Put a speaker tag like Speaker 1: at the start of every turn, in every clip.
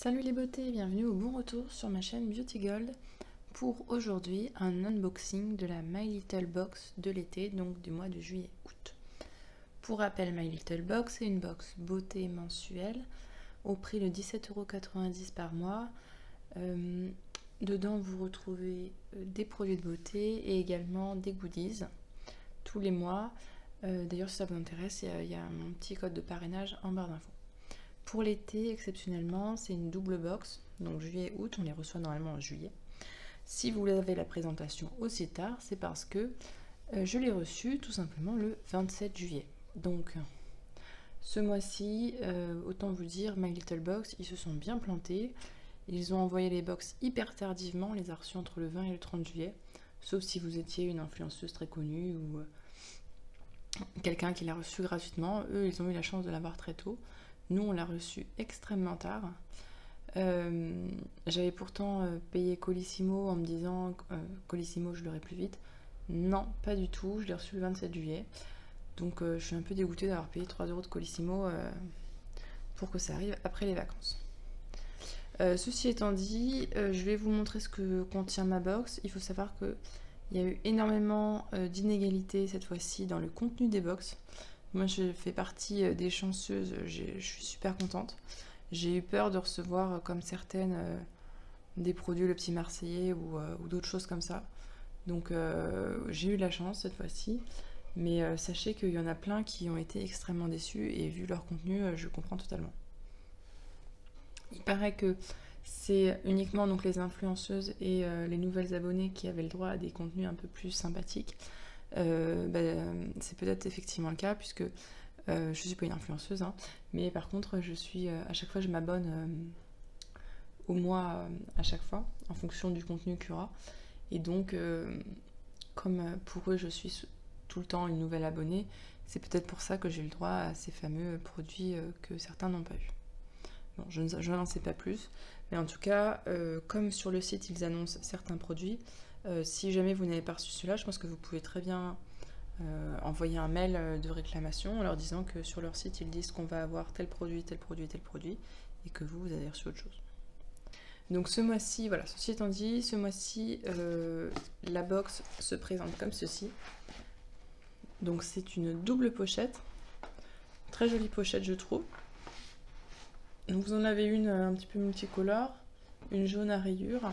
Speaker 1: Salut les beautés, bienvenue au bon retour sur ma chaîne Beauty Gold pour aujourd'hui un unboxing de la My Little Box de l'été, donc du mois de juillet-août. Pour rappel, My Little Box, c'est une box beauté mensuelle au prix de 17,90 € par mois. Dedans, vous retrouvez des produits de beauté et également des goodies tous les mois. D'ailleurs, si ça vous intéresse, il y a mon petit code de parrainage en barre d'infos. Pour l'été, exceptionnellement, c'est une double box, donc juillet-août, on les reçoit normalement en juillet. Si vous avez la présentation aussi tard, c'est parce que je l'ai reçue tout simplement le 27 juillet. Donc, ce mois-ci, autant vous dire, My Little Box, ils se sont bien plantés. Ils ont envoyé les box hyper tardivement, on les a reçus entre le 20 et le 30 juillet, sauf si vous étiez une influenceuse très connue ou quelqu'un qui l'a reçu gratuitement. Eux, ils ont eu la chance de l'avoir très tôt. Nous, on l'a reçu extrêmement tard. J'avais pourtant payé Colissimo en me disant Colissimo, je l'aurai plus vite. Non, pas du tout. Je l'ai reçu le 27 juillet. Donc, je suis un peu dégoûtée d'avoir payé 3 € de Colissimo pour que ça arrive après les vacances. Ceci étant dit, je vais vous montrer ce que contient ma box. Il faut savoir qu'il y a eu énormément d'inégalités cette fois-ci dans le contenu des box. Moi, je fais partie des chanceuses, je suis super contente. J'ai eu peur de recevoir, comme certaines, des produits Le Petit Marseillais ou d'autres choses comme ça. Donc, j'ai eu de la chance cette fois-ci. Mais sachez qu'il y en a plein qui ont été extrêmement déçus et vu leur contenu, je comprends totalement. Il paraît que c'est uniquement donc, les influenceuses et les nouvelles abonnées qui avaient le droit à des contenus un peu plus sympathiques. C'est peut-être effectivement le cas puisque je suis pas une influenceuse, hein, mais par contre je suis à chaque fois je m'abonne au mois à chaque fois en fonction du contenu qu'il y aura et donc comme pour eux je suis tout le temps une nouvelle abonnée, c'est peut-être pour ça que j'ai le droit à ces fameux produits que certains n'ont pas eu. Bon, je n'en sais pas plus, mais en tout cas comme sur le site ils annoncent certains produits, si jamais vous n'avez pas reçu cela, je pense que vous pouvez très bien envoyer un mail de réclamation en leur disant que sur leur site ils disent qu'on va avoir tel produit, tel produit, tel produit et que vous avez reçu autre chose. Donc ce mois-ci, voilà, ceci étant dit, ce mois-ci la box se présente comme ceci. Donc c'est une double pochette, très jolie pochette je trouve. Donc vous en avez une un petit peu multicolore, une jaune à rayures.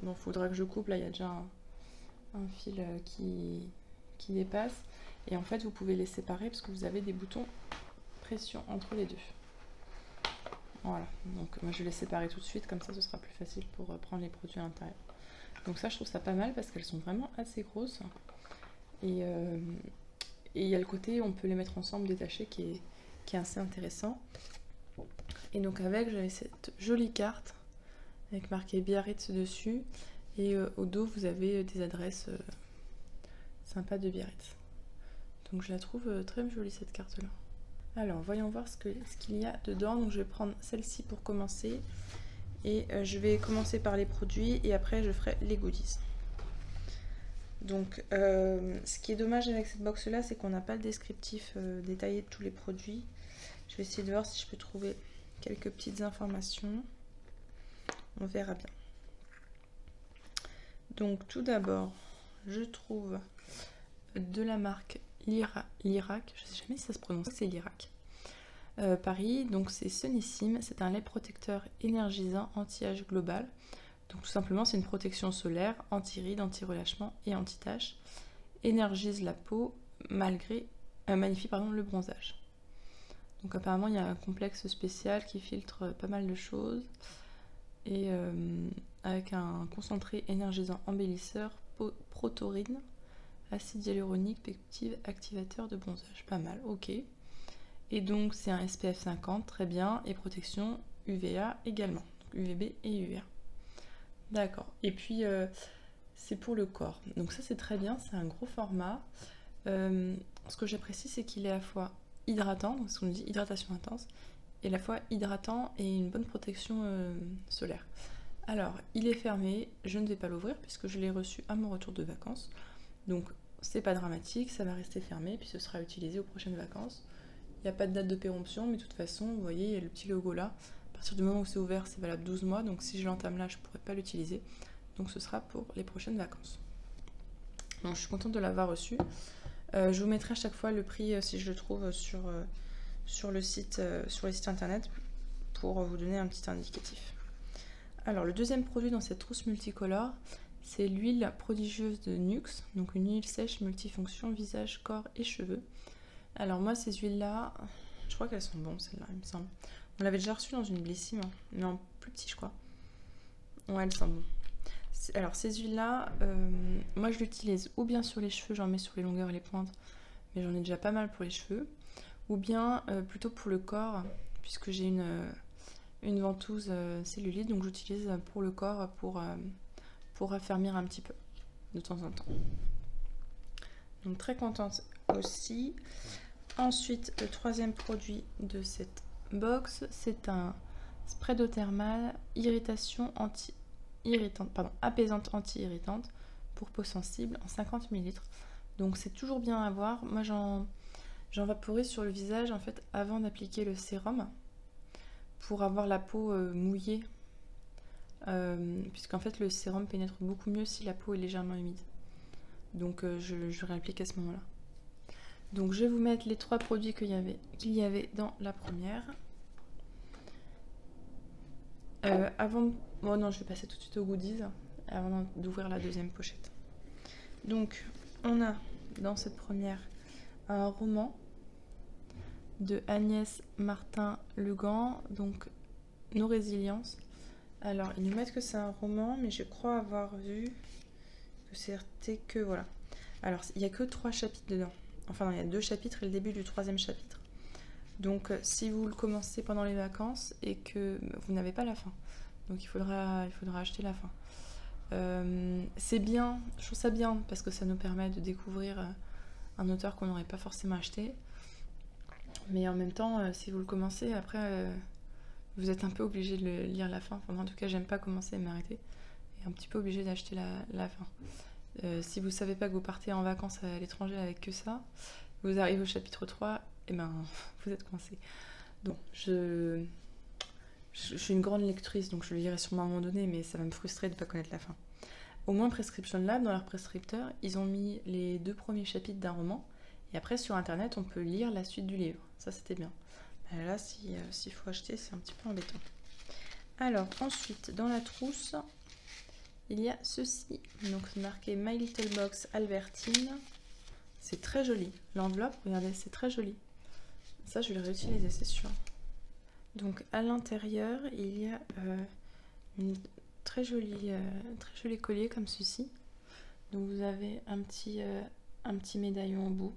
Speaker 1: Bon, faudra que je coupe, là il y a déjà un fil qui dépasse. Et en fait, vous pouvez les séparer parce que vous avez des boutons pression entre les deux. Voilà, donc moi je vais les séparer tout de suite, comme ça ce sera plus facile pour prendre les produits à l'intérieur. Donc ça, je trouve ça pas mal parce qu'elles sont vraiment assez grosses. Et il y a le côté, on peut les mettre ensemble détachés qui est assez intéressant. Et donc avec, j'avais cette jolie carte avec marqué Biarritz dessus et au dos vous avez des adresses sympas de Biarritz. Donc je la trouve très jolie cette carte là. Alors voyons voir ce qu'il y a dedans. Donc je vais prendre celle-ci pour commencer et je vais commencer par les produits et après je ferai les goodies. Donc ce qui est dommage avec cette box là, c'est qu'on n'a pas le descriptif détaillé de tous les produits. Je vais essayer de voir si je peux trouver quelques petites informations. On verra bien. Donc tout d'abord, je trouve de la marque Lirac, je ne sais jamais si ça se prononce, c'est Lirac. Paris, donc c'est Sunissime, c'est un lait protecteur énergisant anti-âge global. Donc tout simplement c'est une protection solaire, anti-rides, anti-relâchement et anti-taches. Énergise la peau malgré magnifie le bronzage. Donc apparemment il y a un complexe spécial qui filtre pas mal de choses et avec un concentré énergisant embellisseur, protorine, acide hyaluronique, peptide, activateur de bronzage. Pas mal, ok. Et donc c'est un SPF 50, très bien, et protection UVA également, donc UVB et UVA. D'accord. Et puis c'est pour le corps. Donc ça c'est très bien, c'est un gros format. Ce que j'apprécie c'est qu'il est à la fois hydratant, donc ce qu'on dit hydratation intense, et à la fois hydratant et une bonne protection solaire. Alors, il est fermé, je ne vais pas l'ouvrir puisque je l'ai reçu à mon retour de vacances. Donc, c'est pas dramatique, ça va rester fermé, puis ce sera utilisé aux prochaines vacances. Il n'y a pas de date de péremption, mais de toute façon, vous voyez, il y a le petit logo là. À partir du moment où c'est ouvert, c'est valable 12 mois. Donc si je l'entame là, je ne pourrais pas l'utiliser. Donc ce sera pour les prochaines vacances. Donc je suis contente de l'avoir reçu. Je vous mettrai à chaque fois le prix si je le trouve sur les sites internet pour vous donner un petit indicatif. Alors le deuxième produit dans cette trousse multicolore, c'est l'huile prodigieuse de Nuxe, donc une huile sèche multifonction visage, corps et cheveux. Alors moi ces huiles là, je crois qu'elles sont bonnes celles-là, il me semble. On l'avait déjà reçue dans une Bellissime, mais en plus petit je crois. Ouais, elles sont bonnes. Alors ces huiles là, moi je l'utilise ou bien sur les cheveux, j'en mets sur les longueurs et les pointes, mais j'en ai déjà pas mal pour les cheveux, ou bien plutôt pour le corps, puisque j'ai une ventouse cellulite, donc j'utilise pour le corps pour raffermir un petit peu de temps en temps. Donc très contente aussi. Ensuite, le troisième produit de cette box, c'est un spray d'eau thermale apaisante anti-irritante pour peau sensible en 50 ml. Donc c'est toujours bien à voir. Moi j'en vaporise sur le visage en fait avant d'appliquer le sérum pour avoir la peau mouillée, puisqu'en fait le sérum pénètre beaucoup mieux si la peau est légèrement humide. Donc je réapplique à ce moment-là. Donc je vais vous mettre les 3 produits qu'il y avait dans la première. Bon non, je vais passer tout de suite aux goodies avant d'ouvrir la deuxième pochette. Donc on a dans cette première un roman de Agnès Martin-Legan, donc Nos résiliences. Alors ils nous mettent que c'est un roman, mais je crois avoir vu que c'était que voilà. Alors il n'y a que 3 chapitres dedans. Enfin non, il y a 2 chapitres et le début du 3e chapitre. Donc si vous le commencez pendant les vacances et que vous n'avez pas la fin, donc il faudra acheter la fin. C'est bien, je trouve ça bien parce que ça nous permet de découvrir un auteur qu'on n'aurait pas forcément acheté. Mais en même temps, si vous le commencez, après vous êtes un peu obligé de lire la fin. Enfin, moi, en tout cas, j'aime pas commencer et m'arrêter. Et un petit peu obligé d'acheter la fin. Si vous savez pas que vous partez en vacances à l'étranger avec que ça, vous arrivez au chapitre 3, et ben vous êtes coincé. Donc je suis une grande lectrice, donc je le lirai sûrement à un moment donné, mais ça va me frustrer de ne pas connaître la fin. Au moins Prescription Lab, dans leur prescripteur, ils ont mis les 2 premiers chapitres d'un roman, et après sur internet on peut lire la suite du livre. Ça c'était bien. Là s'il faut acheter, c'est un petit peu embêtant. Alors ensuite dans la trousse, il y a ceci, donc c'est marqué My Little Box Albertine. C'est très joli. L'enveloppe, regardez, c'est très joli. Ça, je vais le réutiliser, c'est sûr. Donc à l'intérieur, il y a une très joli collier comme ceci. Donc vous avez un petit médaillon au bout.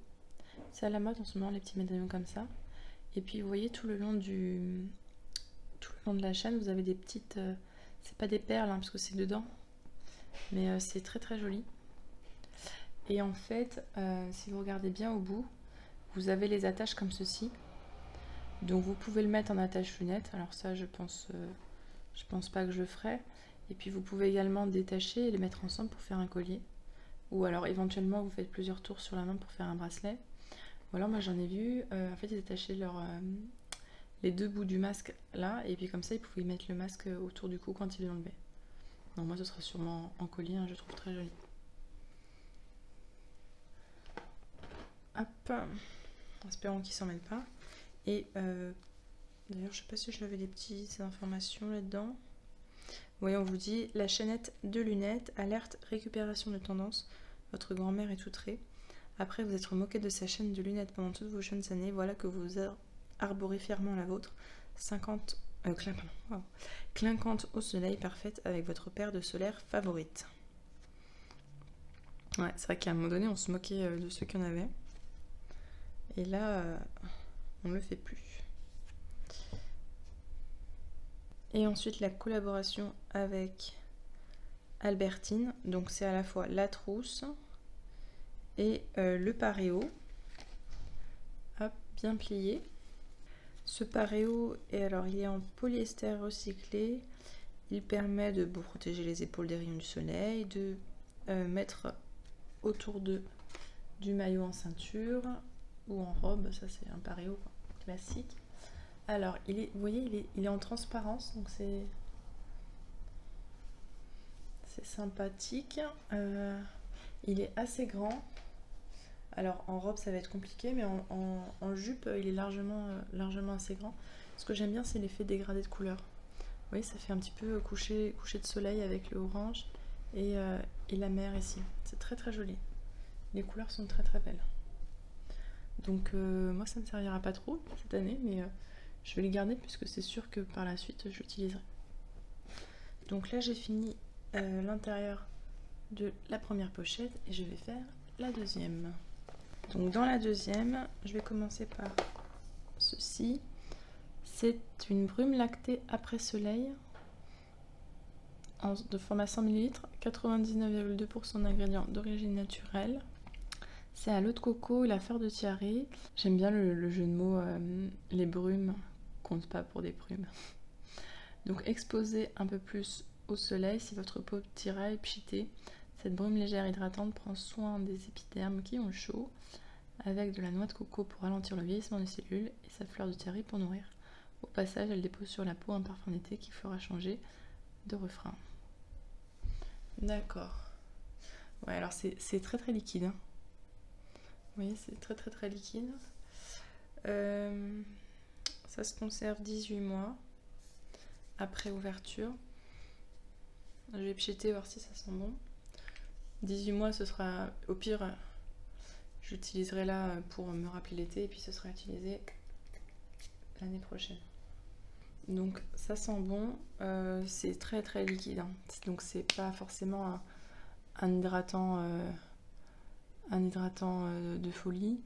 Speaker 1: C'est à la mode en ce moment, les petits médaillons comme ça. Et puis vous voyez tout le long de la chaîne, vous avez des petites... c'est pas des perles hein, parce que c'est dedans. Mais c'est très très joli. Et en fait, si vous regardez bien au bout, vous avez les attaches comme ceci. Donc vous pouvez le mettre en attache lunette. Alors ça, je pense pas que je le ferai. Et puis vous pouvez également détacher et les mettre ensemble pour faire un collier. Ou alors éventuellement, vous faites plusieurs tours sur la main pour faire un bracelet. Ou alors moi j'en ai vu, en fait ils attachaient les 2 bouts du masque là. Et puis comme ça, ils pouvaient mettre le masque autour du cou quand ils l'enlevaient. Donc moi ce sera sûrement en collier, hein, je trouve très joli. Hop, espérons qu'ils s'en mêlent pas. Et d'ailleurs, je sais pas si j'avais des petites informations là-dedans. Oui, on vous dit la chaînette de lunettes, alerte, récupération de tendance. Votre grand-mère est outrée. Après vous être moqué de sa chaîne de lunettes pendant toutes vos jeunes années, voilà que vous arborez fièrement la vôtre. Clinquante au soleil parfaite avec votre paire de solaire favorite. Ouais, c'est vrai qu'à un moment donné, on se moquait de ceux qui en avaient. Et là, on ne le fait plus. Et ensuite, la collaboration avec Albertine. Donc, c'est à la fois la trousse et le paréo. Hop, bien plié. Ce paréo, il est en polyester recyclé. Il permet de protéger les épaules des rayons du soleil, de mettre autour du maillot en ceinture ou en robe. Ça, c'est un paréo classique. Alors, vous voyez, il est en transparence, donc c'est sympathique. Il est assez grand. Alors, en robe, ça va être compliqué, mais en jupe, il est largement assez grand. Ce que j'aime bien, c'est l'effet dégradé de couleurs. Vous voyez, ça fait un petit peu coucher de soleil avec le orange et la mer ici. C'est très très joli. Les couleurs sont très très belles. Donc moi ça ne me servira pas trop cette année, mais je vais les garder puisque c'est sûr que par la suite je l'utiliserai. Donc là j'ai fini l'intérieur de la première pochette et je vais faire la deuxième. Donc dans la deuxième, je vais commencer par ceci. C'est une brume lactée après soleil de format 100 ml, 99,2% d'ingrédients d'origine naturelle. C'est à l'eau de coco et la fleur de tiare. J'aime bien le jeu de mots, les brumes comptent pas pour des prumes. Donc exposez un peu plus au soleil si votre peau tiraille, pchitée. Cette brume légère hydratante prend soin des épidermes qui ont chaud, avec de la noix de coco pour ralentir le vieillissement des cellules et sa fleur de tiare pour nourrir. Au passage, elle dépose sur la peau un parfum d'été qui fera changer de refrain. D'accord. Ouais, alors c'est très très liquide. Hein. Vous voyez, c'est très très très liquide. Ça se conserve 18 mois après ouverture. Je vais pchiter voir si ça sent bon. 18 mois, ce sera au pire, j'utiliserai là pour me rappeler l'été et puis ce sera utilisé l'année prochaine. Donc ça sent bon, c'est très très liquide, hein. Donc c'est pas forcément un hydratant de folie,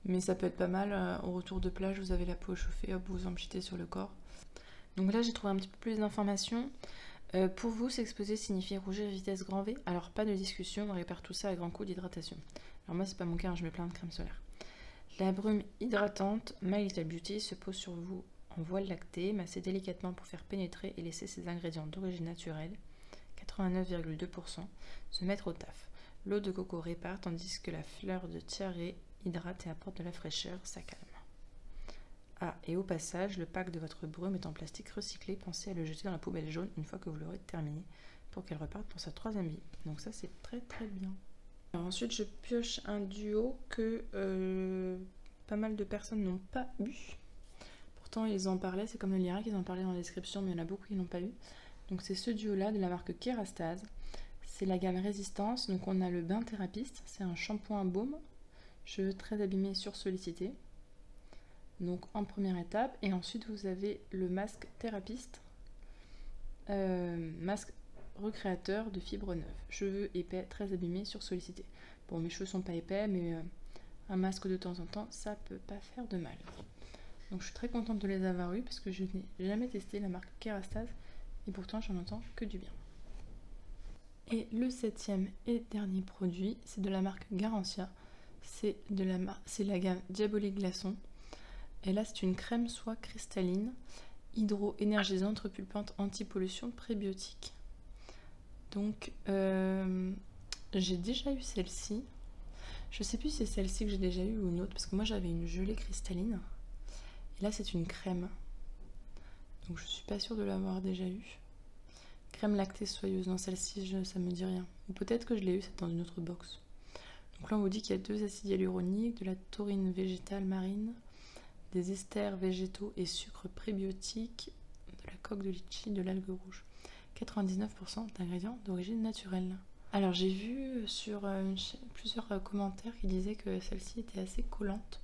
Speaker 1: mais ça peut être pas mal. Au retour de plage, vous avez la peau chauffée, hop, vous en pchitez sur le corps. Donc là j'ai trouvé un petit peu plus d'informations. Pour vous, s'exposer signifie rougir vitesse grand V. Alors pas de discussion, on répare tout ça à grands coups d'hydratation. Alors moi c'est pas mon cas, hein, je mets plein de crème solaire. La brume hydratante My Little Beauty se pose sur vous en voile lactée, massez délicatement pour faire pénétrer et laisser ses ingrédients d'origine naturelle, 89,2%, se mettre au taf. L'eau de coco répare tandis que la fleur de tiare hydrate et apporte de la fraîcheur, ça calme. Ah, et au passage, le pack de votre brume est en plastique recyclé, pensez à le jeter dans la poubelle jaune une fois que vous l'aurez terminé pour qu'elle reparte pour sa 3e vie. Donc ça c'est très très bien. Alors ensuite je pioche un duo que pas mal de personnes n'ont pas eu. Pourtant ils en parlaient, c'est comme le Lirac, ils en parlaient dans la description, mais il y en a beaucoup qui n'ont pas eu. Donc c'est ce duo là de la marque Kerastase. C'est la gamme Résistance. Donc on a le bain thérapiste, c'est un shampoing baume, cheveux très abîmés sursollicités. Donc en première étape, et ensuite vous avez le masque thérapiste, masque recréateur de fibres neuves, cheveux épais très abîmés sursollicités. Bon, mes cheveux sont pas épais, mais un masque de temps en temps ça peut pas faire de mal. Donc je suis très contente de les avoir eus parce que je n'ai jamais testé la marque Kerastase et pourtant j'en entends que du bien. Et le 7e et dernier produit, c'est de la marque Garancia, c'est la gamme Diabolique Glaçon. Et là, c'est une crème soie cristalline, hydro-énergisante, repulpante, anti-pollution, prébiotique. Donc, j'ai déjà eu celle-ci. Je sais plus si c'est celle-ci que j'ai déjà eu ou une autre, parce que moi j'avais une gelée cristalline. Et là, c'est une crème. Donc, je suis pas sûre de l'avoir déjà eu. Crème lactée soyeuse. Non, celle-ci, ça me dit rien. Ou peut-être que je l'ai eu, c'est dans une autre box. Donc là, on vous dit qu'il y a 2 acides hyaluroniques, de la taurine végétale marine, des esters végétaux et sucres prébiotiques, de la coque de litchi, de l'algue rouge. 99% d'ingrédients d'origine naturelle. Alors j'ai vu sur plusieurs commentaires qui disaient que celle-ci était assez collante.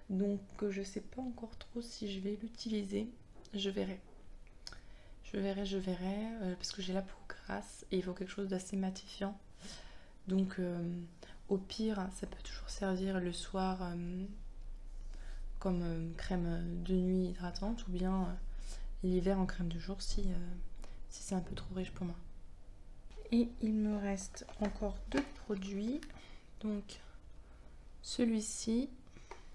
Speaker 1: Donc je sais pas encore trop si je vais l'utiliser. Je verrai. Je verrai, parce que j'ai la peau grasse et il faut quelque chose d'assez matifiant. Donc au pire, ça peut toujours servir le soir comme crème de nuit hydratante, ou bien l'hiver en crème de jour si c'est un peu trop riche pour moi. Et il me reste encore 2 produits. Donc celui-ci,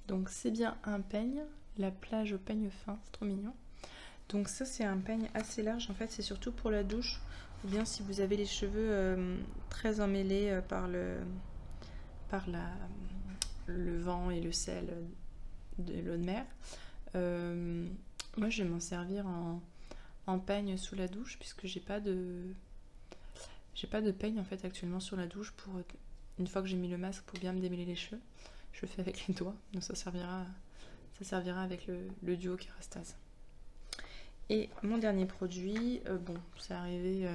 Speaker 1: donc c'est bien un peigne, la plage au peigne fin, c'est trop mignon. Donc ça c'est un peigne assez large, en fait c'est surtout pour la douche, ou bien si vous avez les cheveux très emmêlés par le vent et le sel de l'eau de mer. Moi je vais m'en servir en peigne sous la douche puisque j'ai pas de peigne en fait actuellement sur la douche pour une fois que j'ai mis le masque pour bien me démêler les cheveux. Je le fais avec les doigts, donc ça servira avec le duo Kérastase. Et mon dernier produit, bon, c'est arrivé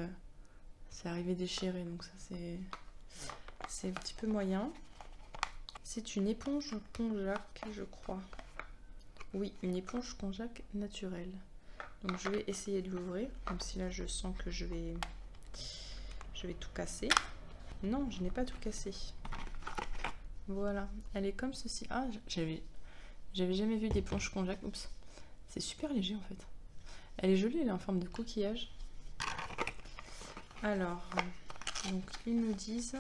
Speaker 1: déchiré, donc ça c'est un petit peu moyen. C'est une éponge Konjac, je crois. Oui, une éponge Konjac naturelle. Donc je vais essayer de l'ouvrir, même si là je sens que je vais tout casser. Non, je n'ai pas tout cassé. Voilà, elle est comme ceci. Ah, j'avais jamais vu d'éponge Konjac. Oups, c'est super léger en fait. Elle est jolie, elle est en forme de coquillage. Alors, donc ils nous disent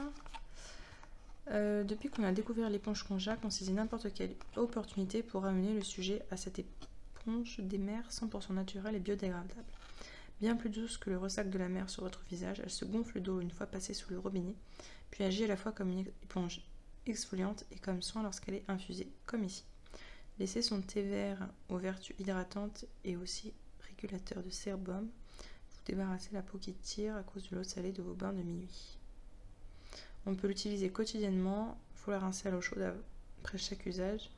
Speaker 1: depuis qu'on a découvert l'éponge Konjac, on saisit n'importe quelle opportunité pour ramener le sujet à cette éponge des mers 100% naturelle et biodégradable. Bien plus douce que le ressac de la mer sur votre visage, elle se gonfle d'eau une fois passée sous le robinet, puis agit à la fois comme une éponge exfoliante et comme soin lorsqu'elle est infusée, comme ici. Laissez son thé vert aux vertus hydratantes et aussi régulateur de sébum. Vous débarrassez la peau qui tire à cause de l'eau salée de vos bains de minuit. On peut l'utiliser quotidiennement, il faut la rincer à l'eau chaude après chaque usage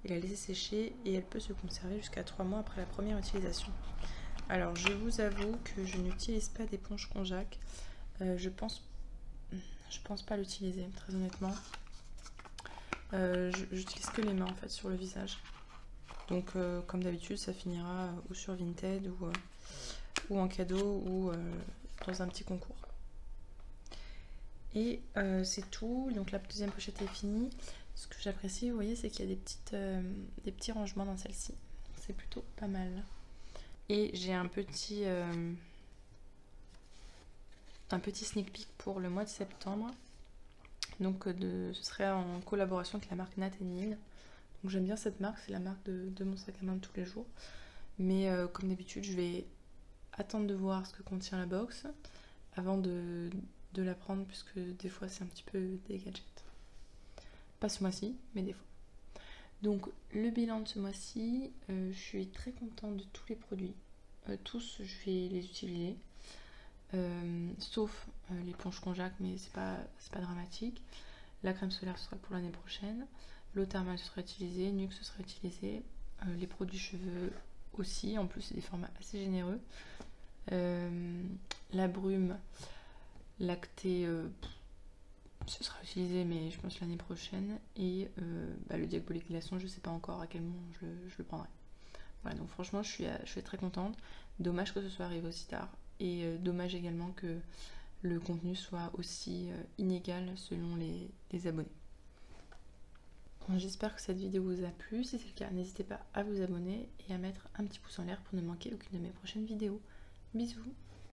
Speaker 1: et la laisser sécher et elle peut se conserver jusqu'à 3 mois après la première utilisation. Alors je vous avoue que je n'utilise pas d'éponge Konjac, je pense pas l'utiliser très honnêtement. J'utilise que les mains en fait sur le visage. Donc comme d'habitude ça finira ou sur Vinted ou en cadeau ou dans un petit concours. Et c'est tout, donc la deuxième pochette est finie. Ce que j'apprécie, vous voyez, c'est qu'il y a des petits rangements dans celle-ci. C'est plutôt pas mal. Et j'ai un petit sneak peek pour le mois de septembre. Donc ce serait en collaboration avec la marque Nat & Nin. Donc j'aime bien cette marque, c'est la marque de mon sac à main de tous les jours. Mais comme d'habitude, je vais attendre de voir ce que contient la box avant de la prendre, puisque des fois c'est un petit peu des gadgets. Pas ce mois-ci, mais des fois. Donc le bilan de ce mois-ci, je suis très contente de tous les produits. Tous, je vais les utiliser. Sauf l'éponge Konjac, mais c'est pas dramatique. La crème solaire, ce sera pour l'année prochaine. L'eau thermale, ce sera utilisé. Nuxe, ce sera utilisé. Les produits cheveux aussi. En plus, c'est des formats assez généreux. La brume lactée, ce sera utilisé, mais je pense l'année prochaine. Et le diabolique glaçon, je sais pas encore à quel moment je le prendrai. Voilà, donc franchement, je suis très contente. Dommage que ce soit arrivé aussi tard. Et dommage également que le contenu soit aussi inégal selon les abonnés. Bon, j'espère que cette vidéo vous a plu. Si c'est le cas, n'hésitez pas à vous abonner et à mettre un petit pouce en l'air pour ne manquer aucune de mes prochaines vidéos. Bisous!